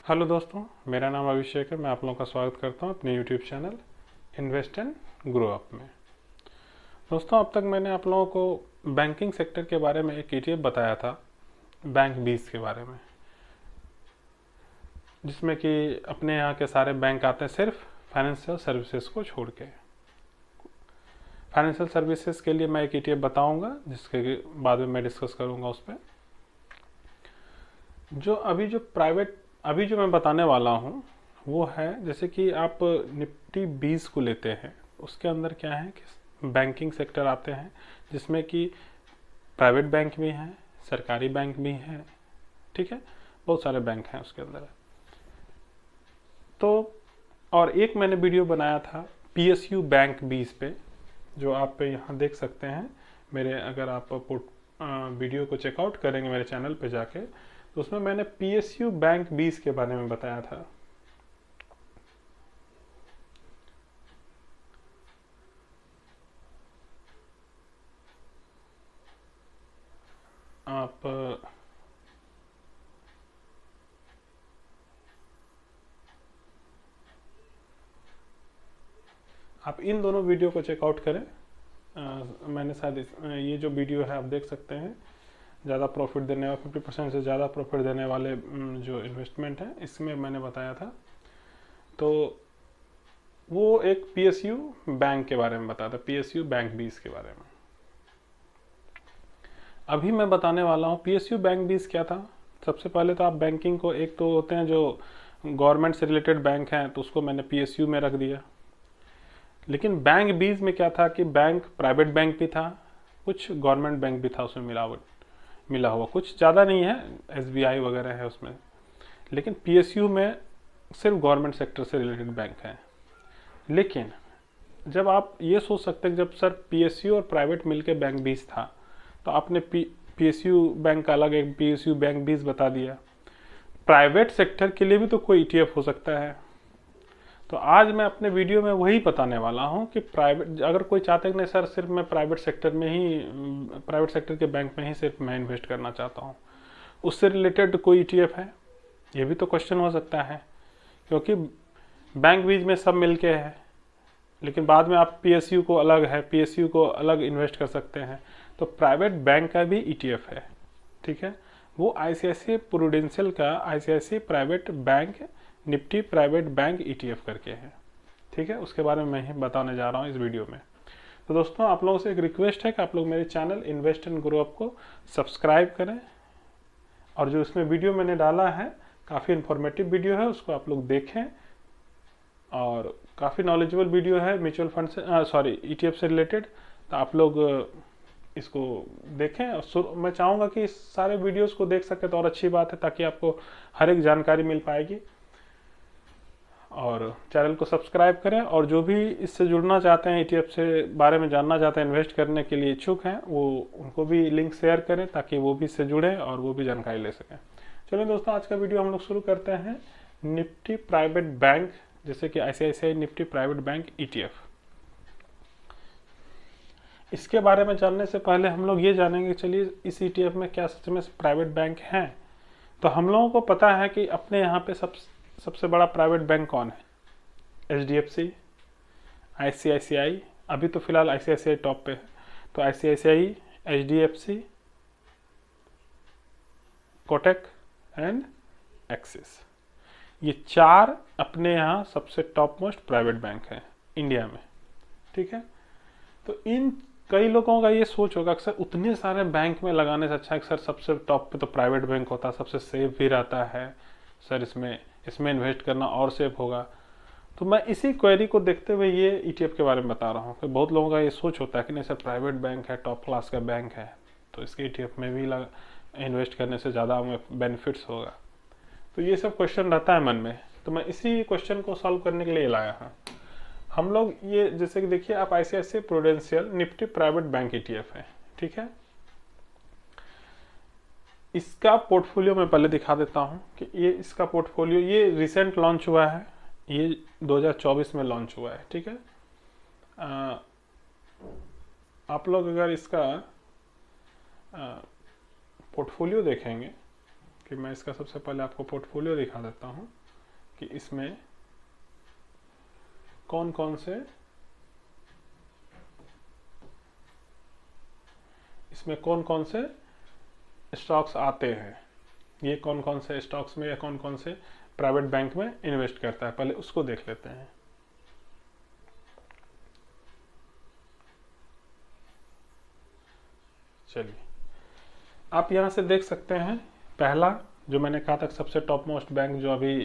Hello दोस्तों, मेरा नाम अभिषेक है। मैं आप लोगों का स्वागत करता हूं अपने YouTube channel invest and grow up में। दोस्तों, अब तक मैंने आप लोगों को बैंकिंग सेक्टर के बारे में एक ETF बताया था, बैंक 20 के बारे में, जिसमें कि अपने यहाँ के सारे बैंक आते हैं सिर्फ फाइनेंशियल सर्विसेज को छोड़ के। फाइनेंशियल सर्विसेज के लिए मैं एक ETF बताऊंगा, जिसके बाद में मैं डिस्कस करूंगा उस पर। अभी जो मैं बताने वाला हूँ वो है, जैसे कि आप निफ्टी 20 को लेते हैं, उसके अंदर क्या है कि बैंकिंग सेक्टर आते हैं, जिसमें कि प्राइवेट बैंक भी हैं, सरकारी बैंक भी हैं, ठीक है, बहुत सारे बैंक हैं उसके अंदर। तो और एक मैंने वीडियो बनाया था PSU बैंक 20 पे, जो आप यहाँ देख सकते हैं मेरे, अगर आप वीडियो को चेकआउट करेंगे मेरे चैनल पे जाके, तो उसमें मैंने PSU बैंक 20 के बारे में बताया था। आप इन दोनों वीडियो को चेकआउट करें। मैंने शायद ये जो वीडियो है आप देख सकते हैं, ज़्यादा प्रॉफिट देने वाले 50% से ज़्यादा प्रॉफिट देने वाले जो इन्वेस्टमेंट है, इसमें मैंने बताया था। तो वो एक PSU बैंक के बारे में बताया था, PSU बैंक 20 के बारे में। अभी मैं बताने वाला हूँ PSU बैंक 20 क्या था। सबसे पहले तो आप बैंकिंग को, एक तो होते हैं जो गवर्नमेंट से रिलेटेड बैंक हैं, तो उसको मैंने PSU में रख दिया। लेकिन बैंक 20 में क्या था कि बैंक प्राइवेट बैंक भी था, कुछ गवर्नमेंट बैंक भी था उसमें मिला हुआ, कुछ ज़्यादा नहीं है, SBI वगैरह है उसमें। लेकिन PSU में सिर्फ गवर्नमेंट सेक्टर से रिलेटेड बैंक हैं। लेकिन जब आप ये सोच सकते हैं, जब सर PSU और प्राइवेट मिलके बैंक 20 था, तो आपने PSU बैंक का अलग, एक PSU बैंक 20 बता दिया। प्राइवेट सेक्टर के लिए भी तो कोई ETF हो सकता है। तो आज मैं अपने वीडियो में वही बताने वाला हूं कि प्राइवेट, अगर कोई चाहते हैं कि नहीं सर सिर्फ मैं प्राइवेट सेक्टर में ही, प्राइवेट सेक्टर के बैंक में ही सिर्फ मैं इन्वेस्ट करना चाहता हूं, उससे रिलेटेड कोई ETF है, ये भी तो क्वेश्चन हो सकता है। क्योंकि बैंक बीच में सब मिलके है, लेकिन बाद में आप PSU को अलग है, PSU को अलग इन्वेस्ट कर सकते हैं। तो प्राइवेट बैंक का भी ETF है, ठीक है। वो ICICI प्रूडेंशियल का ICICI private bank Nifty private bank ETF करके है, ठीक है। उसके बारे में मैं ही बताने जा रहा हूँ इस वीडियो में। तो दोस्तों, आप लोगों से एक रिक्वेस्ट है कि आप लोग मेरे channel invest and grow up को सब्सक्राइब करें, और जो इसमें वीडियो मैंने डाला है काफ़ी इन्फॉर्मेटिव वीडियो है, उसको आप लोग देखें। और काफ़ी नॉलेजेबल वीडियो है म्यूचुअल फंड से, ETF से रिलेटेड। तो आप लोग इसको देखें, और मैं चाहूँगा कि इस सारे वीडियोस को देख सके तो और अच्छी बात है, ताकि आपको हर एक जानकारी मिल पाएगी। और चैनल को सब्सक्राइब करें, और जो भी इससे जुड़ना चाहते हैं, ETF से बारे में जानना चाहते हैं, इन्वेस्ट करने के लिए इच्छुक हैं, वो उनको भी लिंक शेयर करें, ताकि वो भी इससे जुड़ें और वो भी जानकारी ले सकें। चलिए दोस्तों, आज का वीडियो हम लोग शुरू करते हैं निफ्टी प्राइवेट बैंक, जैसे कि ICICI Nifty private bank ETF। इसके बारे में जानने से पहले हम लोग ये जानेंगे, चलिए इस ETF में क्या सच में प्राइवेट बैंक हैं। तो हम लोगों को पता है कि अपने यहाँ पे सबसे बड़ा प्राइवेट बैंक कौन है? HDFC, ICICI, अभी तो फिलहाल ICICI टॉप पे है। तो ICICI, HDFC, Kotak and axis, ये चार अपने यहाँ सबसे टॉप मोस्ट प्राइवेट बैंक हैं इंडिया में, ठीक है। तो इन कई लोगों का ये सोच होगा, अक्सर उतने सारे बैंक में लगाने से अच्छा है सर सबसे टॉप पे तो प्राइवेट बैंक होता है, सबसे सेफ भी रहता है सर, इसमें इन्वेस्ट करना और सेफ होगा। तो मैं इसी क्वेरी को देखते हुए ये ETF के बारे में बता रहा हूँ कि बहुत लोगों का ये सोच होता है कि नहीं सर प्राइवेट बैंक है, टॉप क्लास का बैंक है, तो इसके ETF में भी इन्वेस्ट करने से ज़्यादा हमें बेनिफिट्स होगा। तो ये सब क्वेश्चन रहता है मन में, तो मैं इसी क्वेश्चन को सॉल्व करने के लिए लाया हूँ। हम लोग ये, जैसे कि देखिए आप, ICICI prudential Nifty private bank ETF है, ठीक है। इसका पोर्टफोलियो मैं पहले दिखा देता हूं कि ये इसका पोर्टफोलियो, ये रिसेंट लॉन्च हुआ है, ये 2024 में लॉन्च हुआ है, ठीक है। आप लोग अगर इसका पोर्टफोलियो देखेंगे कि मैं इसका सबसे पहले आपको पोर्टफोलियो दिखा देता हूँ कि इसमें कौन कौन से स्टॉक्स आते हैं, ये कौन कौन से स्टॉक्स में या कौन कौन से प्राइवेट बैंक में इन्वेस्ट करता है, पहले उसको देख लेते हैं। चलिए, आप यहां से देख सकते हैं, पहला जो मैंने कहा था सबसे टॉप मोस्ट बैंक जो अभी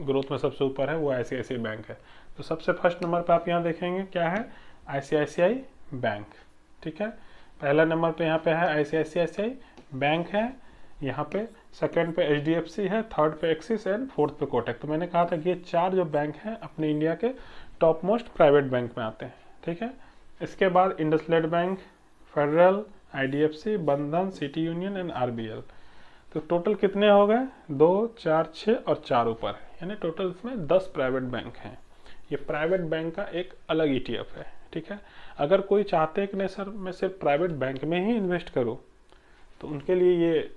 ग्रोथ में सबसे ऊपर है वो आईसीआईसीआई बैंक है। तो सबसे फर्स्ट नंबर पे आप यहाँ देखेंगे क्या है, आईसीआईसीआई बैंक। ठीक है, पहला नंबर पे यहाँ पे है आईसीआईसीआई बैंक है, यहाँ पे सेकंड पे एचडीएफसी है, थर्ड पे एक्सिस एंड फोर्थ पे कोटक। तो मैंने कहा था कि ये 4 जो बैंक हैं अपने इंडिया के टॉप मोस्ट प्राइवेट बैंक में आते हैं। ठीक है, इसके बाद इंडसलैंड बैंक, फेडरल, आईडीएफसी, बंधन, सिटी यूनियन एंड आरबीएल। तो टोटल कितने हो गए, 2, 4, 6 और 4 ऊपर, यानी टोटल इसमें 10 प्राइवेट बैंक हैं। ये प्राइवेट बैंक का एक अलग ईटीएफ है। ठीक है, अगर कोई चाहते हैं कि नहीं सर मैं सिर्फ प्राइवेट बैंक में ही इन्वेस्ट करूं, तो उनके लिए ये,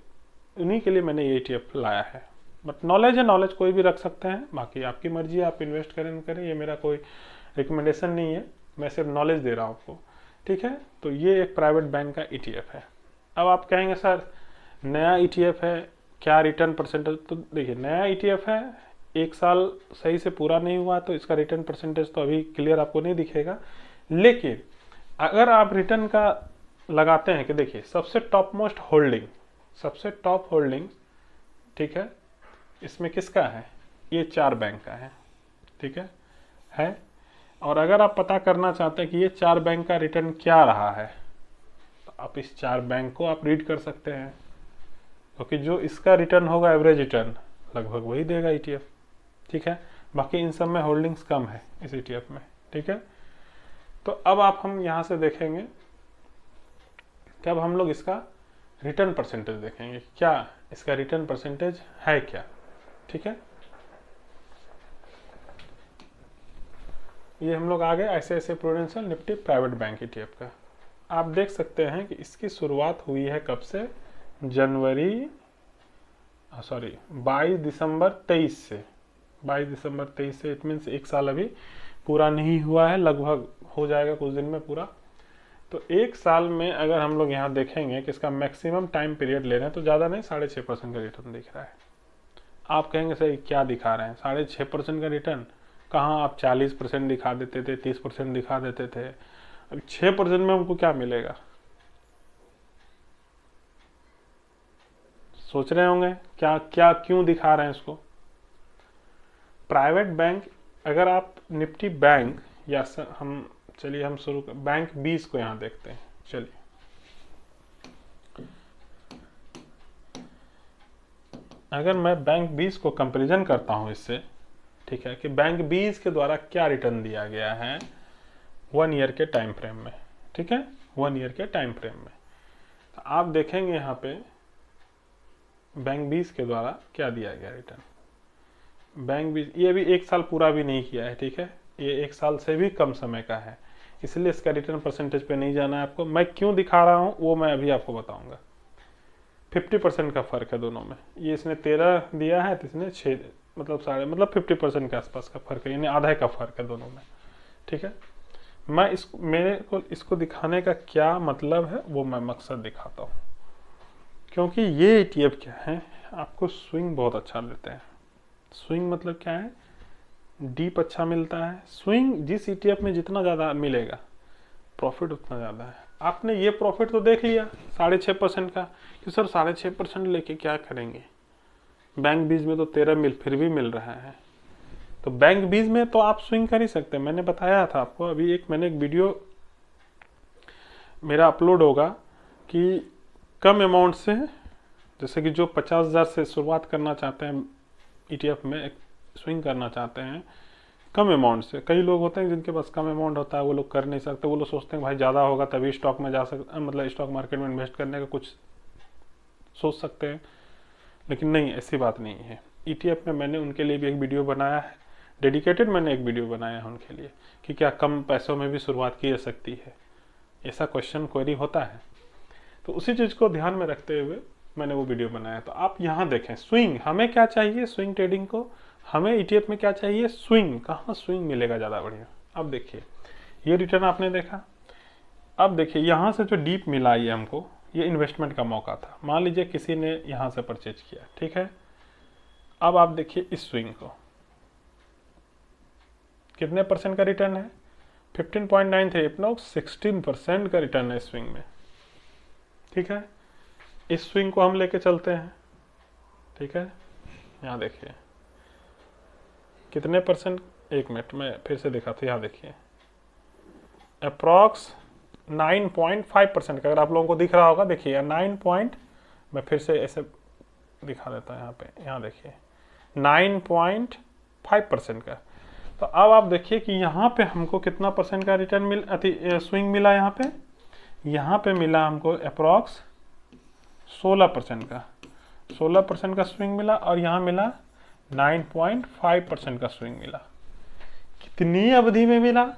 उन्हीं के लिए मैंने ये ईटीएफ लाया है। बट नॉलेज है, नॉलेज कोई भी रख सकते हैं, बाकी आपकी मर्जी है, आप इन्वेस्ट करें न करें, ये मेरा कोई रिकमेंडेशन नहीं है, मैं सिर्फ नॉलेज दे रहा हूँ आपको। ठीक है, तो ये एक प्राइवेट बैंक का ईटीएफ है। अब आप कहेंगे सर नया ईटीएफ है, क्या रिटर्न परसेंटेज? तो देखिए, नया ईटीएफ है, 1 साल सही से पूरा नहीं हुआ तो इसका रिटर्न परसेंटेज तो अभी क्लियर आपको नहीं दिखेगा। लेकिन अगर आप रिटर्न का लगाते हैं कि देखिए सबसे टॉप मोस्ट होल्डिंग, सबसे टॉप होल्डिंग, ठीक है, इसमें किसका है, ये 4 बैंक का है। ठीक है। और अगर आप पता करना चाहते हैं कि ये 4 बैंक का रिटर्न क्या रहा है, तो आप इस 4 बैंक को आप रीड कर सकते हैं, क्योंकि जो इसका रिटर्न होगा एवरेज रिटर्न लगभग वही देगा ईटीएफ। ठीक है, बाकी इन सब में होल्डिंग्स कम है इस ईटीएफ में। ठीक है, तो अब आप हम यहां से देखेंगे कि अब हम लोग इसका रिटर्न परसेंटेज देखेंगे, क्या इसका रिटर्न परसेंटेज है क्या। ठीक है, ये हम लोग आ गए ICICI prudential Nifty private bank ETF का। आप देख सकते हैं कि इसकी शुरुआत हुई है कब से, 22 दिसंबर 23 से। 22 दिसंबर 23 से, इट मीन्स 1 साल अभी पूरा नहीं हुआ है, लगभग हो जाएगा कुछ दिन में पूरा। तो 1 साल में अगर हम लोग यहाँ देखेंगे कि इसका मैक्सिमम टाइम पीरियड ले रहे हैं तो ज़्यादा नहीं, 6.5% का रिटर्न दिख रहा है। आप कहेंगे सर क्या दिखा रहे हैं 6.5% का रिटर्न, कहाँ आप 40% दिखा देते थे, 30% दिखा देते थे, अब 6% में हमको क्या मिलेगा? सोच रहे होंगे क्या क्या क्यों दिखा रहे हैं इसको। प्राइवेट बैंक, अगर आप निफ्टी बैंक या हम चलिए हम शुरू कर बैंक 20 को यहां देखते हैं। चलिए, अगर मैं बैंक 20 को कंपैरिजन करता हूं इससे, ठीक है, कि बैंक 20 के द्वारा क्या रिटर्न दिया गया है 1 ईयर के टाइम फ्रेम में। ठीक है, 1 ईयर के टाइम फ्रेम में, तो आप देखेंगे यहाँ पे बैंक 20 के द्वारा क्या दिया गया रिटर्न। बैंक 20 ये भी 1 साल पूरा भी नहीं किया है। ठीक है, ये 1 साल से भी कम समय का है, इसलिए इसका रिटर्न परसेंटेज पे नहीं जाना है आपको। मैं क्यों दिखा रहा हूँ वो मैं अभी आपको बताऊंगा। 50% का फर्क है दोनों में, ये इसने 13 दिया है तो इसने 6, मतलब 50% के आसपास का फर्क है, यानी आधा का फर्क है दोनों में। ठीक है, मैं मेरे को इसको दिखाने का क्या मतलब है वो मैं मकसद दिखाता हूँ, क्योंकि ये ETF क्या है, आपको स्विंग बहुत अच्छा देते हैं। स्विंग मतलब क्या है, डीप अच्छा मिलता है। स्विंग जिस ETF में जितना ज़्यादा मिलेगा प्रॉफिट उतना ज़्यादा है। आपने ये प्रॉफिट तो देख लिया 6.5% का, कि सर 6.5% लेके क्या करेंगे, बैंक 20 में तो 13 फिर भी मिल रहा है। तो बैंक 20 में तो आप स्विंग कर ही सकते हैं। मैंने बताया था आपको, अभी मैंने एक वीडियो मेरा अपलोड होगा कि कम अमाउंट से, जैसे कि जो 50,000 से शुरुआत करना चाहते हैं ETF में स्विंग करना चाहते हैं कम अमाउंट से, कई लोग होते हैं जिनके पास कम अमाउंट होता है, वो लोग कर नहीं सकते। वो लोग सोचते हैं भाई ज़्यादा होगा तभी स्टॉक में जा सकते, मतलब स्टॉक मार्केट में इन्वेस्ट करने का कुछ सोच सकते हैं, लेकिन नहीं, ऐसी बात नहीं है। ETF में मैंने उनके लिए भी एक वीडियो बनाया है, डेडिकेटेड मैंने एक वीडियो बनाया है उनके लिए, कि क्या कम पैसों में भी शुरुआत की जा सकती है, ऐसा क्वेश्चन क्वेरी होता है। तो उसी चीज़ को ध्यान में रखते हुए मैंने वो वीडियो बनाया। तो आप यहाँ देखें स्विंग, हमें क्या चाहिए स्विंग ट्रेडिंग को, हमें ETF में क्या चाहिए स्विंग, कहाँ स्विंग मिलेगा ज़्यादा बढ़िया। अब देखिए ये रिटर्न आपने देखा, अब देखिए यहाँ से जो डीप मिला ये हमको, ये इन्वेस्टमेंट का मौका था। मान लीजिए किसी ने यहाँ से परचेज किया, ठीक है। अब आप देखिए इस स्विंग को, कितने % का रिटर्न है 15.93, अपना 16% का रिटर्न है इस स्विंग में, ठीक है। इस स्विंग को हम लेके चलते हैं, ठीक है। यहाँ देखिए कितने %, 1 मिनट में फिर से दिखा, तो यहाँ देखिए अप्रॉक्स 9.5% का, अगर आप लोगों को दिख रहा होगा देखिए 9 मैं फिर से ऐसे दिखा देता हूँ यहाँ पे, यहाँ देखिए 9.5% का। तो अब आप देखिए कि यहाँ पे हमको कितना % का रिटर्न स्विंग मिला, यहाँ पे मिला हमको अप्रॉक्स 16% का, 16% का स्विंग मिला, और यहाँ मिला 9.5% का स्विंग मिला। कितनी अवधि में मिला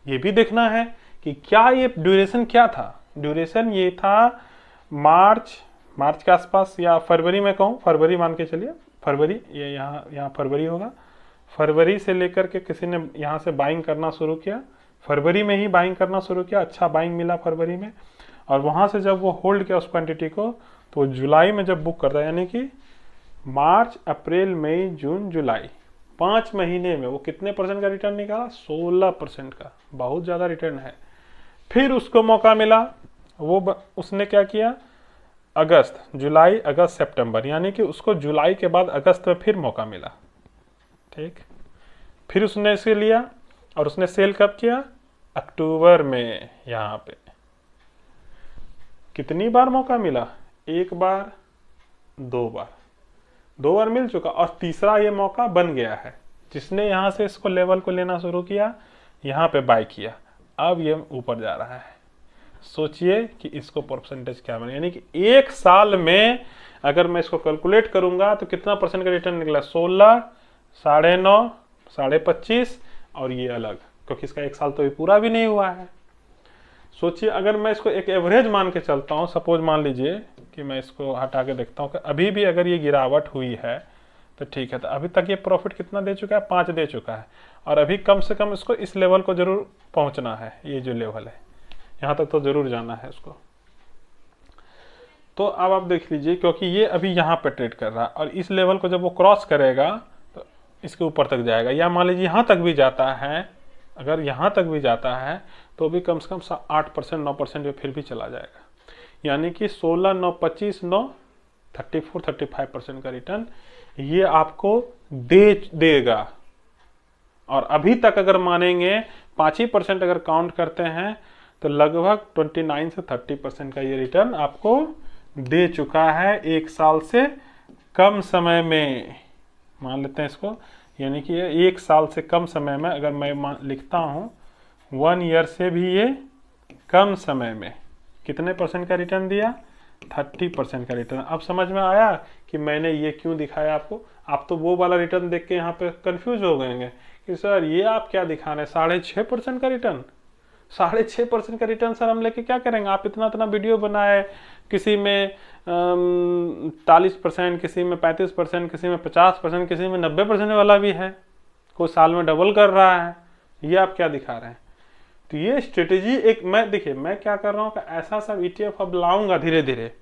ये भी देखना है कि क्या ये ड्यूरेशन क्या था। ड्यूरेशन ये था मार्च के आसपास, या फरवरी में कहूँ, फरवरी मान के चलिए, फरवरी, ये यहाँ फरवरी होगा। फरवरी से लेकर के किसी ने यहाँ से बाइंग करना शुरू किया, फरवरी में ही बाइंग करना शुरू किया, अच्छा बाइंग मिला फरवरी में, और वहाँ से जब वो होल्ड किया उस क्वांटिटी को, तो जुलाई में जब बुक करता है, यानी कि मार्च अप्रैल मई जून जुलाई, 5 महीने में वो कितने % का रिटर्न निकाला, 16% का, बहुत ज़्यादा रिटर्न है। फिर उसको मौका मिला, उसने क्या किया, अगस्त, जुलाई अगस्त सितंबर, यानी कि उसको जुलाई के बाद अगस्त में फिर मौका मिला, ठीक। फिर उसने इसे लिया और उसने सेल कब किया, अक्टूबर में। यहाँ पे कितनी बार मौका मिला, 1 बार 2 बार, 2 बार मिल चुका, और तीसरा ये मौका बन गया है, जिसने यहाँ से इसको लेवल को लेना शुरू किया, यहाँ पे बाय किया, अब ये ऊपर जा रहा है। सोचिए कि इसको परसेंटेज क्या बने, यानी कि 1 साल में अगर मैं इसको कैलकुलेट करूंगा तो कितना % का रिटर्न निकला, 16, 9.5, 25.5, और ये अलग, क्योंकि इसका 1 साल तो भी पूरा भी नहीं हुआ है। सोचिए अगर मैं इसको एक एवरेज मान के चलता हूँ, सपोज मान लीजिए कि मैं इसको हटा के देखता हूँ कि अभी भी अगर ये गिरावट हुई है तो ठीक है, तो अभी तक ये प्रॉफिट कितना दे चुका है, 5 दे चुका है, और अभी कम से कम इसको इस लेवल को जरूर पहुंचना है, ये जो लेवल है यहाँ तक तो जरूर जाना है इसको। तो अब आप देख लीजिए, क्योंकि ये अभी यहाँ पे ट्रेड कर रहा है, और इस लेवल को जब वो क्रॉस करेगा तो इसके ऊपर तक जाएगा, या मान लीजिए यहाँ तक भी जाता है, अगर यहाँ तक भी जाता है तो भी कम से कम 8% 9% ये फिर भी चला जाएगा, यानी कि 16, 9, 25, 9, 34, 35% का रिटर्न ये आपको देगा। और अभी तक अगर मानेंगे 5% अगर काउंट करते हैं तो लगभग 29 से 30% का ये रिटर्न आपको दे चुका है 1 साल से कम समय में, मान लेते हैं इसको, यानी कि 1 साल से कम समय में, अगर मैं लिखता हूँ 1 ईयर से भी ये कम समय में कितने % का रिटर्न दिया, 30% का रिटर्न। अब समझ में आया कि मैंने ये क्यों दिखाया आपको। आप तो वो वाला रिटर्न देख के यहाँ पे कंफ्यूज हो गएंगे कि सर ये आप क्या दिखा रहे हैं, 6.5% का रिटर्न, 6.5% का रिटर्न सर हम लेके क्या करेंगे। आप इतना वीडियो बनाए, किसी में 40%, किसी में 35%, किसी में 50%, किसी में 90% वाला भी है, कोई साल में डबल कर रहा है, ये आप क्या दिखा रहे हैं। तो ये स्ट्रेटेजी एक, मैं देखिए मैं क्या कर रहा हूँ कि ऐसा सा ETF अब लाऊंगा धीरे धीरे,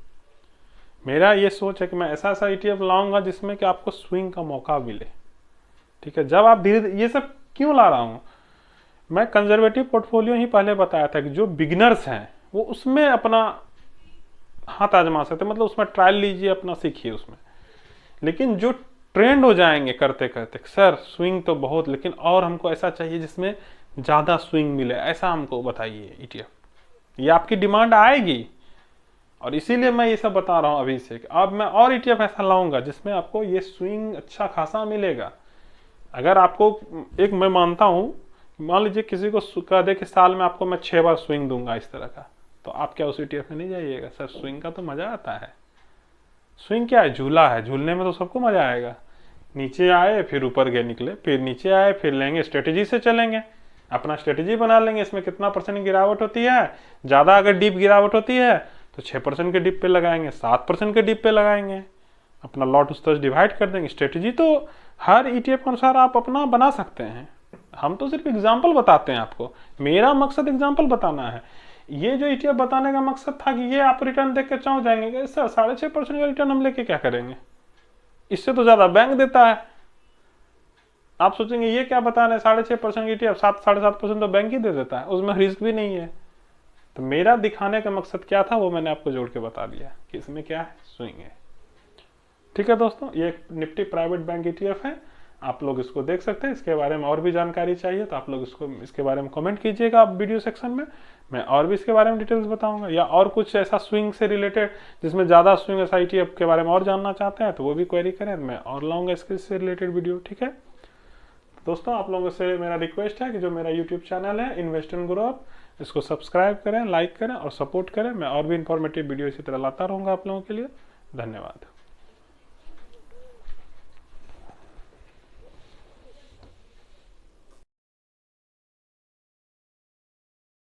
मेरा ये सोच है कि मैं ऐसा सा ETF लाऊंगा जिसमें कि आपको स्विंग का मौका मिले, ठीक है। जब आप धीरे, ये सब क्यों ला रहा हूँ, मैं कंजर्वेटिव पोर्टफोलियो ही पहले बताया था कि जो बिगिनर्स हैं वो उसमें अपना हाथ आजमा सकते, मतलब उसमें ट्रायल लीजिए, अपना सीखिए उसमें। लेकिन जो ट्रेंड हो जाएंगे करते करते, सर स्विंग तो बहुत, लेकिन और हमको ऐसा चाहिए जिसमें ज़्यादा स्विंग मिले, ऐसा हमको बताइए ETF, ये आपकी डिमांड आएगी। और इसीलिए मैं ये सब बता रहा हूँ अभी से कि अब मैं और ETF ऐसा लाऊंगा जिसमें आपको ये स्विंग अच्छा खासा मिलेगा। अगर आपको, एक मैं मानता हूँ, मान लीजिए किसी को कह दे कि साल में आपको मैं 6 बार स्विंग दूंगा इस तरह का, तो आप क्या उस ETF में नहीं जाइएगा। सर स्विंग का तो मजा आता है, स्विंग क्या है, झूला है, झूलने में तो सबको मजा आएगा। नीचे आए फिर ऊपर गए निकले, फिर नीचे आए फिर लेंगे, स्ट्रेटेजी से चलेंगे, अपना स्ट्रेटेजी बना लेंगे। इसमें कितना % गिरावट होती है, ज़्यादा अगर डीप गिरावट होती है तो 6% के डिप पे लगाएंगे, 7% के डिप पे लगाएंगे, अपना लॉट उस तरह डिवाइड कर देंगे। स्ट्रेटेजी तो हर ETF के अनुसार आप अपना बना सकते हैं, हम तो सिर्फ एग्जाम्पल बताते हैं आपको। मेरा मकसद एग्जाम्पल बताना है। ये जो ETF बताने का मकसद था कि ये आप रिटर्न देख के चौंक जाएंगे कि सर 6.5% का रिटर्न हम लेके क्या करेंगे, इससे तो ज्यादा बैंक देता है। आप सोचेंगे ये क्या बता रहे हैं, 6.5% की ETF, 7-7.5% तो बैंक ही दे देता है, उसमें रिस्क भी नहीं है। तो मेरा दिखाने का मकसद क्या था वो मैंने आपको जोड़ के बता दिया कि इसमें क्या है, स्विंग है। ठीक है दोस्तों, ये निफ्टी प्राइवेट बैंक ETF है, आप लोग इसको देख सकते हैं। इसके बारे में और भी जानकारी चाहिए तो आप लोग इसके बारे में कमेंट कीजिएगा आप वीडियो सेक्शन में, मैं और भी इसके बारे में डिटेल्स बताऊंगा। या और कुछ ऐसा स्विंग से रिलेटेड जिसमें ज़्यादा स्विंग ऐसा ETF के बारे में और जानना चाहते हैं तो वो भी क्वेरी करें, मैं और लाऊंगा इससे रिलेटेड वीडियो। ठीक है दोस्तों, आप लोगों से मेरा रिक्वेस्ट है कि जो मेरा यूट्यूब चैनल है इन्वेस्ट एंड ग्रो अप, इसको सब्सक्राइब करें, लाइक करें और सपोर्ट करें। मैं और भी इंफॉर्मेटिव वीडियो इसी तरह लाता रहूँगा आप लोगों के लिए। धन्यवाद।